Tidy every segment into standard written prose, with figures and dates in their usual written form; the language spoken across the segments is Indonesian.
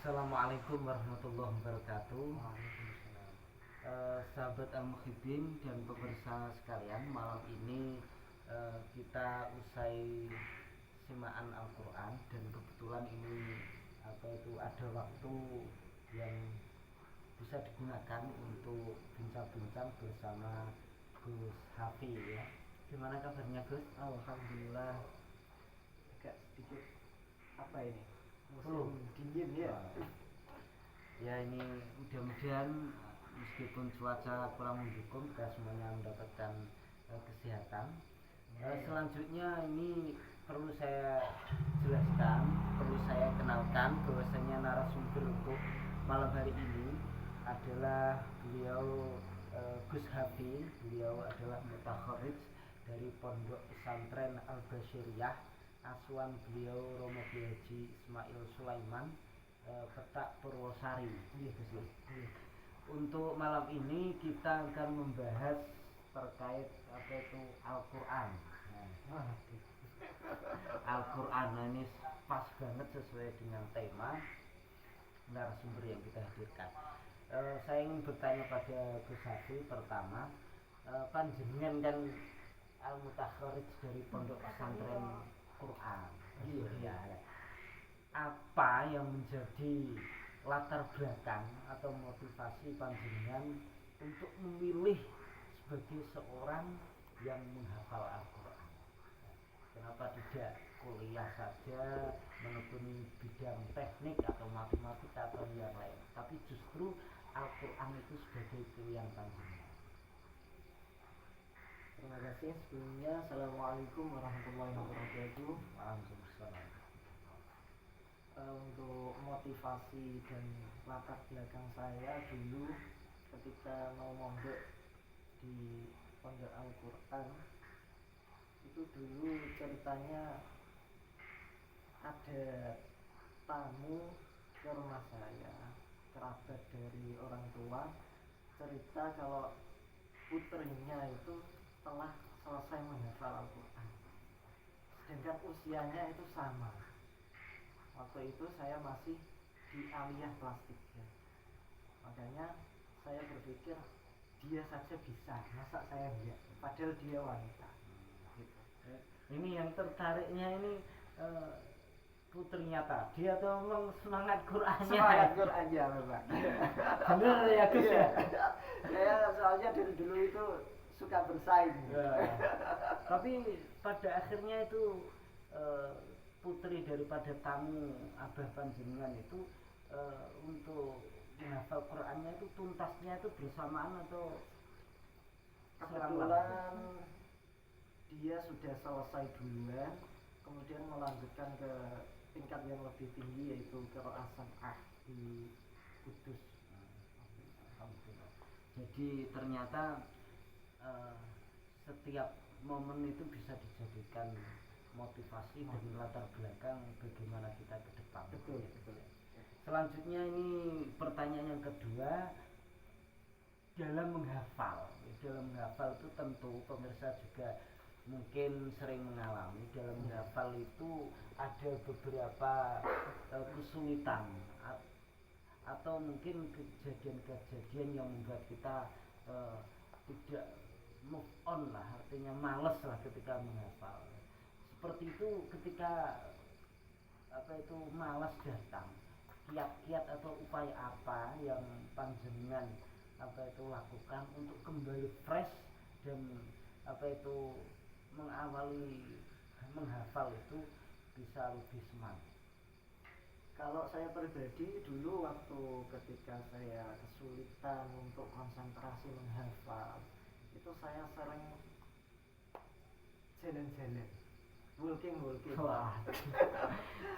Assalamualaikum warahmatullahi wabarakatuh. Waalaikumsalam. Sahabat Al-Muhibin dan pemirsa sekalian, malam ini kita usai simaan Al-Quran dan kebetulan ini ada waktu yang bisa digunakan untuk bincang-bincang bersama Gus Hafi ya. Gimana kabarnya Gus? Alhamdulillah. Agak sedikit apa ini? Flu. Musim dingin ya. Ya ini mudah-mudahan meskipun cuaca kurang mendukung kita semuanya mendapatkan kesehatan. Selanjutnya ini perlu saya jelaskan, perlu saya kenalkan bahwasanya narasumber untuk malam hari ini adalah beliau Gus Hafi. Beliau adalah mutakharrij dari Pondok Pesantren Al-Basyiriyah, asuhan beliau Romo Haji Ismail Sulaiman, Petak Purwosari. Untuk malam ini kita akan membahas terkait Al-Quran. Al-Quran ini pas banget sesuai dengan tema narasumber yang kita hadirkan. Saya ingin bertanya pada Gus Hafi pertama, panjenengan kan al-mutakharrij dari Pondok Pesantren Quran. Ya. Apa yang menjadi latar belakang atau motivasi panjenengan untuk memilih sebagai seorang yang menghafal Al-Quran? Kenapa tidak kuliah saja menekuni bidang teknik atau matematika atau yang lain, tapi justru Al-Quran itu sebagai pilihan panjenengan? Terima kasih sebelumnya. Assalamualaikum warahmatullahi wabarakatuh. Waalaikumsalam. Untuk motivasi dan latar belakang saya dulu ketika mau mondok di Pondok Al-Quran, itu dulu ceritanya ada tamu ke rumah saya, kerabat dari orang tua, cerita kalau putrinya itu telah selesai menghafal Al-Quran, sedangkan usianya itu sama. Waktu itu saya masih di aliyah kelas 3, makanya saya berpikir dia saja bisa, masa saya enggak, padahal dia wanita gitu. Ini yang tertariknya ini putrinya tadi atau memang semangat Qur'annya? Semangat Qur'annya memang. Bener ya Gus ya. Saya soalnya dari dulu itu suka bersaing ya. Tapi pada akhirnya itu putri daripada tamu abah panjenengan itu untuk menghafal Qur'annya itu tuntasnya itu bersamaan atau kebetulan dia sudah selesai duluan, kemudian melanjutkan ke tingkat yang lebih tinggi yaitu qiraah sab'ah di Kudus. Alhamdulillah. Jadi ternyata setiap momen itu bisa dijadikan motivasi dan latar belakang bagaimana kita ke depan. Betul. Selanjutnya ini pertanyaan yang kedua, dalam menghafal itu tentu pemirsa juga mungkin sering mengalami. Dalam menghafal itu ada beberapa kesulitan atau mungkin kejadian-kejadian yang membuat kita tidak move on lah, artinya males lah ketika menghafal. Seperti itu ketika malas datang, kiat-kiat atau upaya apa yang panjenengan lakukan untuk kembali fresh dan mengawali menghafal itu bisa lebih semangat? Kalau saya pribadi dulu waktu ketika saya kesulitan untuk konsentrasi menghafal, itu saya sering jalan-jalan, walking. Wah,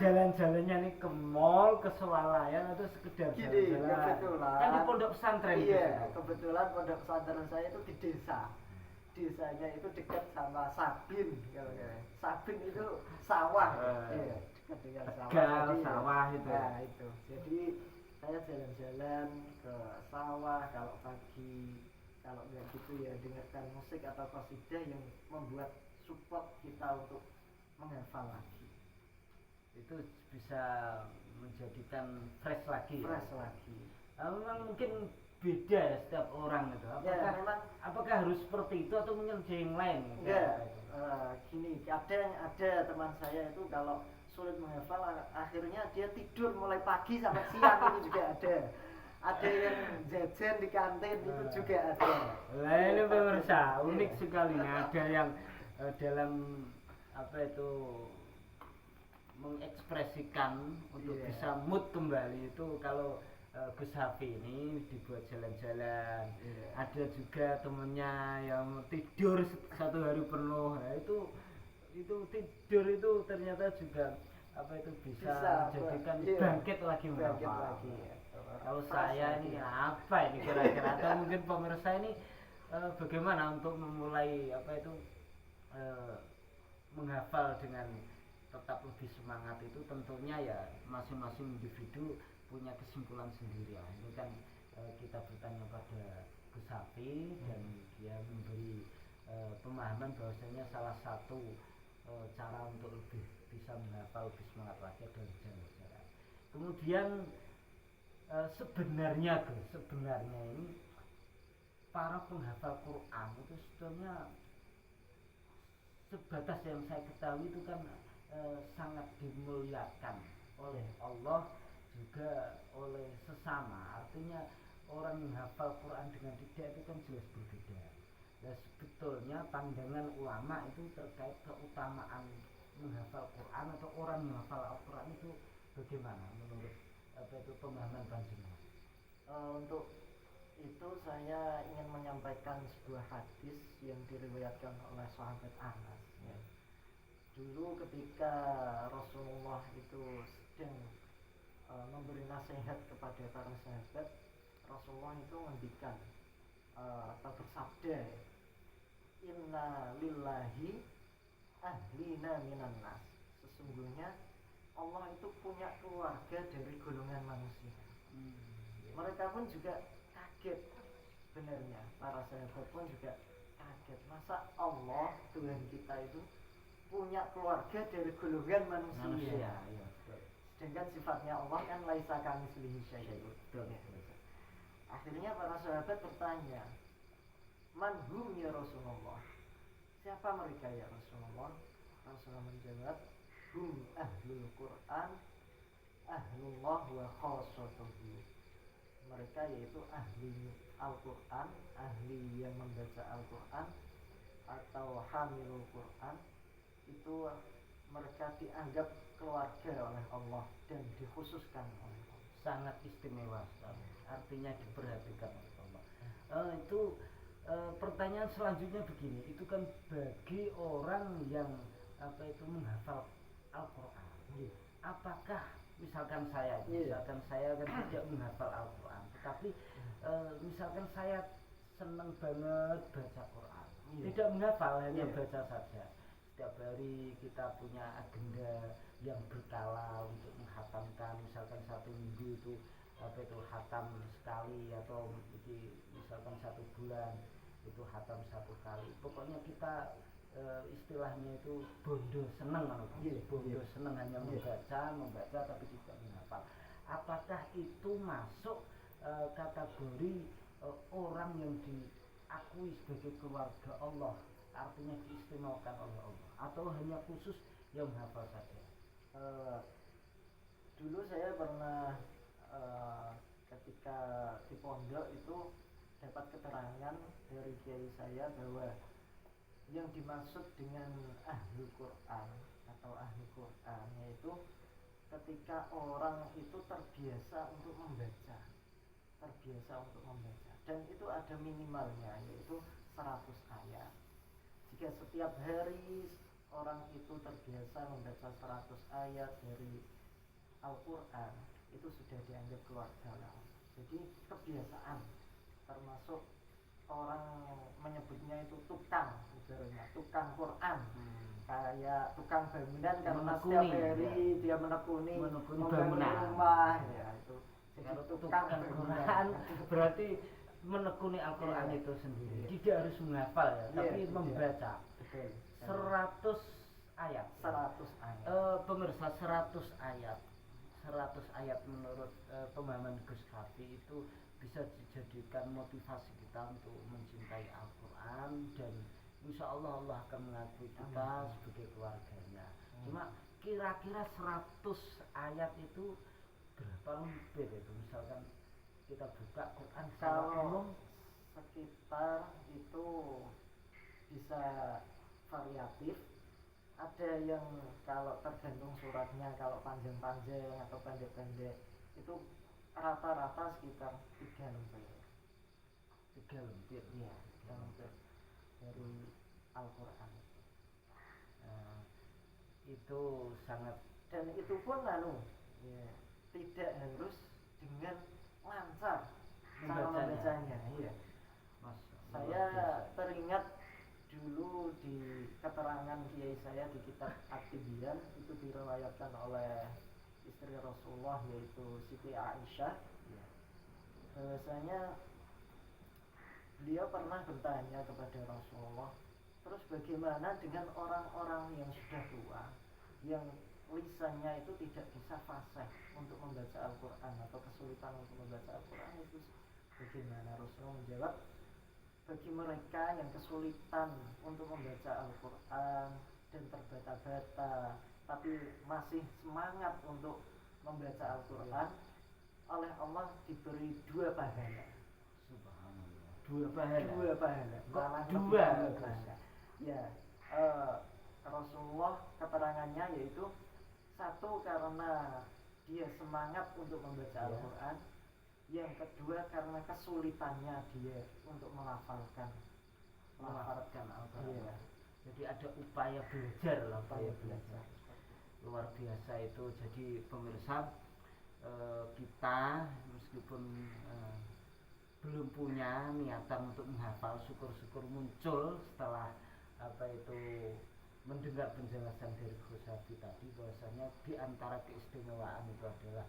jalan-jalannya nih ke mall, ke swalayan atau sekedar jalan-jalan? Kebetulan Kan di pondok pesantren. Iya, kebetulan pondok pesantren saya itu di desa. Desanya itu dekat sama Sabin. Sabin itu sawah. Iya, dekat dengan sawah. Tegal, sawah itu. Nah, itu. Jadi saya jalan-jalan ke sawah kalau pagi. Kalau nggak gitu ya dengarkan musik atau qasidah yang membuat support kita untuk menghafal lagi. itu bisa menjadikan fresh lagi ya. Fresh lagi. Memang mungkin beda ya setiap orang itu. Ya, memang Apakah harus seperti itu atau mungkin ada yang lain? enggak. Gini, ada teman saya itu kalau sulit menghafal akhirnya dia tidur mulai pagi sampai siang itu juga ada. Ada yang jajan di kantin itu juga ada. Lah ini pemirsa unik sekali nih. Ada yang dalam apa itu mengekspresikan untuk bisa mood kembali itu kalau Gus Hafi ini dibuat jalan-jalan. Ada juga temennya yang tidur satu hari penuh. Nah, itu tidur itu ternyata juga apa itu bisa menjadikan bangkit lagi menghafal. Kalau saya ini apa ini kira-kira atau mungkin pemirsa ini bagaimana untuk memulai apa itu menghafal dengan tetap lebih semangat itu tentunya ya masing-masing individu punya kesimpulan sendiri ya. Ini kan kita bertanya pada Gus Hafi dan dia memberi pemahaman bahwasanya salah satu cara untuk lebih bisa menghafal lebih semangat lagi adalah jalan-jalan. Kemudian sebenarnya ini para penghafal Quran itu sebetulnya sebatas yang saya ketahui itu kan sangat dimuliakan oleh Allah juga oleh sesama. Artinya orang yang hafal Quran dengan tidak itu kan jelas berbeda. Dan sebetulnya pandangan ulama itu terkait keutamaan menghafal Quran atau orang menghafal Al-Quran itu bagaimana menurut apa itu pemahaman panjenengan? Untuk itu saya ingin menyampaikan sebuah hadis yang diriwayatkan oleh sahabat Anas ya. Dulu ketika Rasulullah itu sedang memberi nasihat kepada para sahabat, Rasulullah itu menghentikan atau bersabda, inna lillahi ahlina minan nas, sesungguhnya Allah itu punya keluarga dari golongan manusia. Mereka pun juga kaget, sebenarnya para sahabat pun juga kaget, masa Allah Tuhan kita itu punya keluarga dari golongan manusia. Ya. Sedangkan sifatnya Allah kan laisa kamitslihi syai'un. Akhirnya para sahabat bertanya, man hum ya Rasulullah, siapa mereka ya Rasulullah? Rasulullah menjawab, hum ahlul Quran ahlullah wa khassatuhu. Mereka yaitu ahli Al-Quran, ahli yang membaca Al-Quran atau hamilul Quran, itu mereka dianggap keluarga oleh Allah dan dikhususkan oleh Allah. Sangat istimewa sekali. Artinya diperhatikan oleh Allah. Pertanyaan selanjutnya begini, itu kan bagi orang yang apa itu menghafal Al-Quran. Apakah misalkan saya kan tidak menghafal Al-Quran, tetapi misalkan saya senang banget baca Quran, tidak menghafal, hanya baca saja. Setiap hari kita punya agenda yang berkala untuk menghatamkan, misalkan satu minggu itu apa itu hatam sekali, atau misalkan satu bulan itu hatam satu kali. Pokoknya kita istilahnya itu bondo seneng, bondo seneng hanya membaca tapi tidak menghafal. Apakah itu masuk kategori orang yang diakui sebagai keluarga Allah, artinya diistimewakan oleh Allah, atau hanya khusus yang menghafal saja? Dulu saya pernah ketika di pondok itu dapat keterangan dari kiai saya bahwa yang dimaksud dengan ahli Quran atau ahli Quran yaitu ketika orang itu terbiasa untuk membaca, dan itu ada minimalnya yaitu 100 ayat. Jika setiap hari orang itu terbiasa membaca 100 ayat dari Al-Quran, itu sudah dianggap keluarga Allah. Jadi kebiasaan, termasuk orang menyebutnya itu tukang, misalnya tukang Quran, kayak tukang bangunan, karena setiap hari dia menekuni membangun rumah ya, itu jadi tukang Quran berarti menekuni Al-Quran itu sendiri. Tidak harus menghafal ya, tapi membaca. 100 ayat. 100 ayat. Pemirsa, 100 ayat. 100 ayat menurut pemahaman Gus Kafi itu bisa dijadikan motivasi kita untuk mencintai Al-Quran, dan insya Allah Allah akan mengakui kita sebagai keluarganya. Cuma kira-kira 100 ayat itu berapa lembar itu? Misalkan kita buka Quran secara Kalau umum sekitar itu bisa variatif. Ada yang kalau tergantung suratnya, kalau panjang-panjang atau pendek-pendek itu rata-rata sekitar 3 lembar. 3 lembar. Iya, 3 lembar dari Al-Quran. Nah, itu sangat, Dan itu pun ya, tidak harus dengan lancar cara membacanya. Iya. Mas, Saya teringat dulu di keterangan kiai saya di kitab At-Tibyan, itu diriwayatkan oleh istri Rasulullah yaitu Siti Aisyah, bahwasanya beliau pernah bertanya kepada Rasulullah, terus bagaimana dengan orang-orang yang sudah tua, yang lisannya itu tidak bisa fasih untuk membaca Al-Quran atau kesulitan untuk membaca Al-Quran, itu bagaimana? Rasulullah menjawab, bagi mereka yang kesulitan untuk membaca Al-Quran dan terbata-bata tapi masih semangat untuk membaca Al-Quran, oleh Allah diberi 2 pahala. subhanallah, 2 pahala. 2 pahala. Kok 2 pahala? Ya, Rasulullah keterangannya yaitu 1 karena dia semangat untuk membaca Al-Quran, yang kedua karena kesulitannya dia untuk melafalkan Al-Quran. Iya. Jadi ada upaya belajar lah, Upaya belajar. Luar biasa itu. Jadi pemirsa, kita meskipun belum punya niatan untuk menghafal, syukur-syukur muncul setelah mendengar penjelasan dari Gus Hafi tadi, bahwasanya di antara keistimewaan itu adalah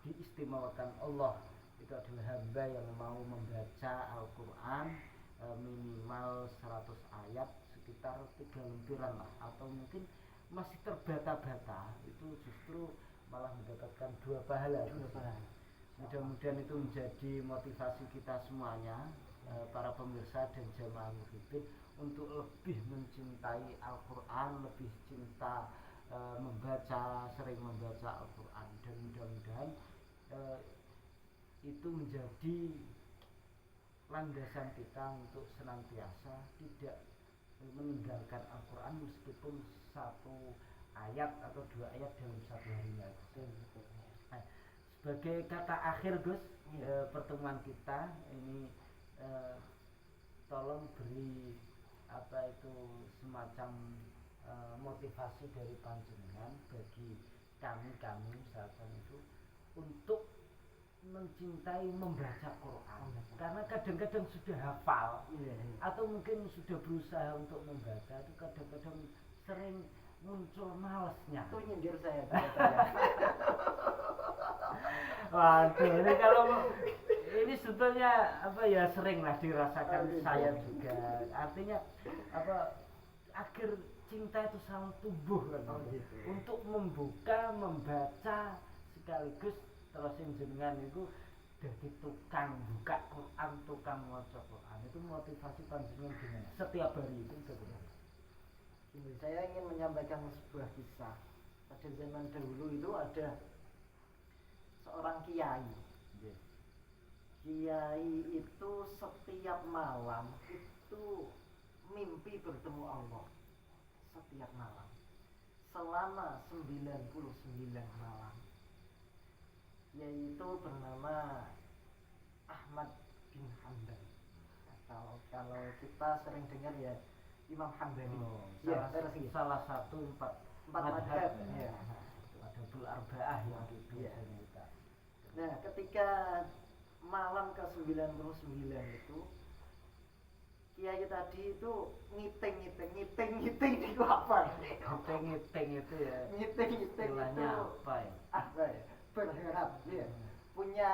diistimewakan Allah itu adalah hamba yang mau membaca Al-Quran minimal 100 ayat, sekitar 3 lembaran lah, atau mungkin masih terbata-bata, itu justru malah mendapatkan 2 pahala. Mudah-mudahan itu menjadi motivasi kita semuanya, para pemirsa dan jamaah muhibbin, untuk lebih mencintai Al-Quran, lebih cinta sering membaca Al-Quran, dan mudah-mudahan itu menjadi landasan kita untuk senantiasa tidak meninggalkan Al-Quran meskipun 1 ayat atau 2 ayat dalam 1 harinya. Nah, sebagai kata akhir Gus, pertemuan kita ini, tolong beri semacam motivasi dari panjenengan bagi kami misalkan itu untuk mencintai membaca Quran, karena kadang-kadang sudah hafal atau mungkin sudah berusaha untuk membaca, itu kadang-kadang sering muncul malesnya. Itu nyindir saya. Waduh, ini kalau ini sebetulnya sering lah dirasakan saya juga. Artinya akhir cinta itu selalu tumbuh kan, gitu. Untuk membaca sekaligus terus jenengan itu jadi tukang buka Quran, tukang maca Quran. Itu motivasi panjenengan gimana? Setiap hari itu bagaimana? Saya ingin menyampaikan sebuah kisah. Pada zaman dahulu itu ada seorang kiai. Kiai itu setiap malam itu mimpi bertemu Allah. Setiap malam selama 99 malam. Yaitu bernama Ahmad bin Hanbal. Kalau kita sering dengar ya Imam Hambali. Salah satu empat madhab. Madhabul arba'ah yang biasanya kita. Nah, ketika malam ke-99 itu kiai tadi itu ngiting di apa? Ngiting itu ya. Ngiting itu apa ya? Berharap ya. Punya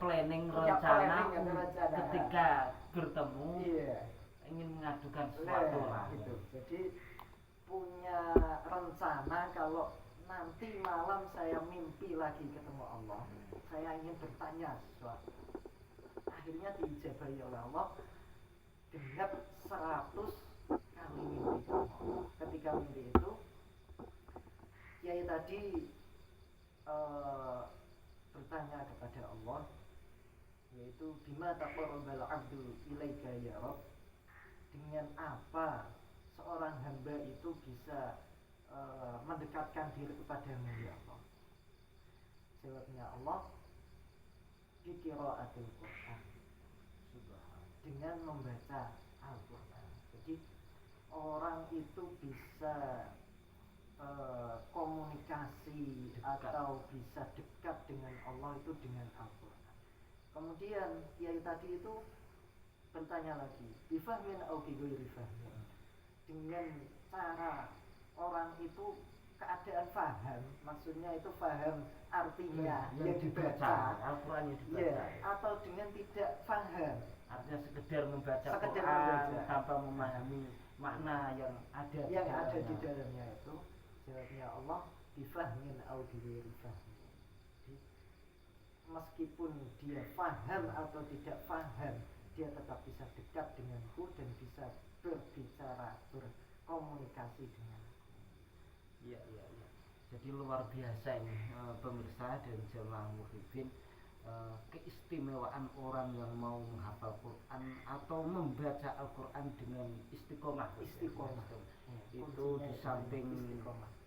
planning, punya rencana rencana ketika bertemu ingin mengadukan sesuatu lah. Gitu. Jadi punya rencana kalau nanti malam saya mimpi lagi ketemu Allah, saya ingin bertanya sesuatu. Akhirnya diijabahi oleh Allah dengan 100 kali mimpi kamu. Ketika mimpi itu Kiai tadi bertanya kepada Allah, yaitu bima taqarrabal abdu ilaika ya Rabb, dengan apa seorang hamba itu bisa mendekatkan diri kepadamu ya Allah. Jawabnya Allah, biqiraatil Quran, dengan membaca Al-Quran. Jadi orang itu bisa komunikasi dekat, atau bisa dekat dengan Allah itu dengan Al-Quran. Kemudian Kiai tadi itu bertanya lagi, bifahmin au bighairi fahmin, dengan cara orang itu keadaan faham, maksudnya itu faham artinya yang dibaca Al-Quran yang dibaca, ya, atau dengan tidak faham, artinya sekedar membaca sekedar Quran membaca tanpa memahami makna yang ada di dalamnya itu. Jawabnya Allah, bifahmin au bighairi fahmin. Meskipun dia faham atau tidak faham, dia tetap bisa dekat denganku dan bisa berbicara, berkomunikasi denganku. Iya. Jadi luar biasa ini pemirsa dan jemaah muhibin, keistimewaan orang yang mau menghafal Quran atau membaca Al-Quran dengan istiqomah. Itu di samping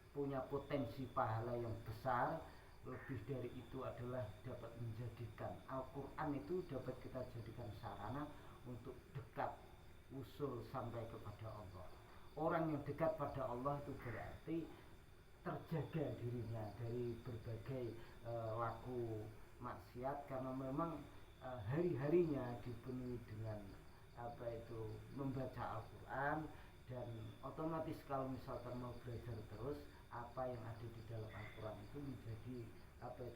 punya potensi pahala yang besar, lebih dari itu adalah dapat menjadikan Al-Quran itu dapat kita jadikan sarana untuk dekat, usul sampai kepada Allah. Orang yang dekat pada Allah itu berarti terjaga dirinya dari berbagai laku maksiat, karena memang hari-harinya dipenuhi dengan membaca Al-Quran, dan otomatis kalau misalkan mau belajar terus, apa yang ada di dalam Al-Quran itu menjadi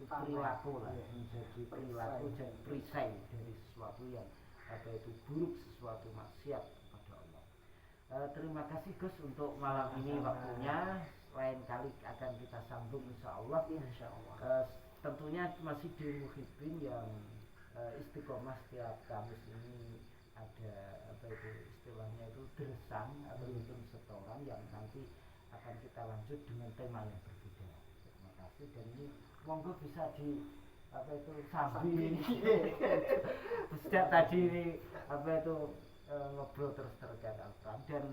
perilaku lah, menjadi perilaku dan perisai dari sesuatu yang buruk, sesuatu maksiat kepada Allah. Terima kasih Gus untuk malam ini waktunya. Lain kali akan kita sambung insya Allah. Tentunya masih di Muhibin yang istiqomah setiap Kamis ini ada istilahnya itu deresan atau hitung setoran yang nanti akan kita lanjut dengan tema yang berbeda. Terima kasih, dan ini monggo bisa di sambil sejak tadi ini ngobrol terus terkait Al-Quran. Dan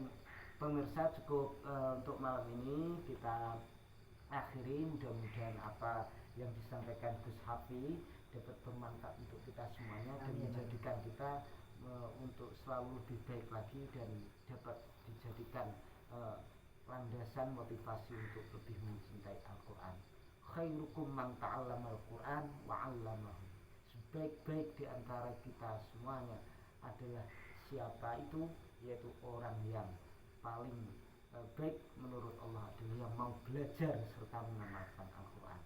pemirsa cukup untuk malam ini kita akhiri, mudah-mudahan apa yang disampaikan Gus Hafi dapat bermanfaat untuk kita semuanya dan menjadikan kita untuk selalu lebih baik lagi dan dapat dijadikan landasan motivasi untuk lebih mencintai Al-Quran. Khairukum man ta'allama Al-Quran wa 'allamahu. Sebaik-baik di antara kita semuanya adalah siapa itu, yaitu orang yang paling baik menurut Allah adalah yang mau belajar serta mengamalkan Al-Quran.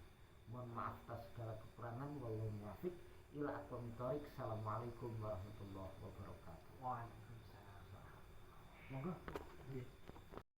Mohon maaf atas segala kekurangan, wallahu muwaffiq ila aqwamit thoriq. Assalamualaikum warahmatullahi wabarakatuh. Waalaikumsalam. Monggo.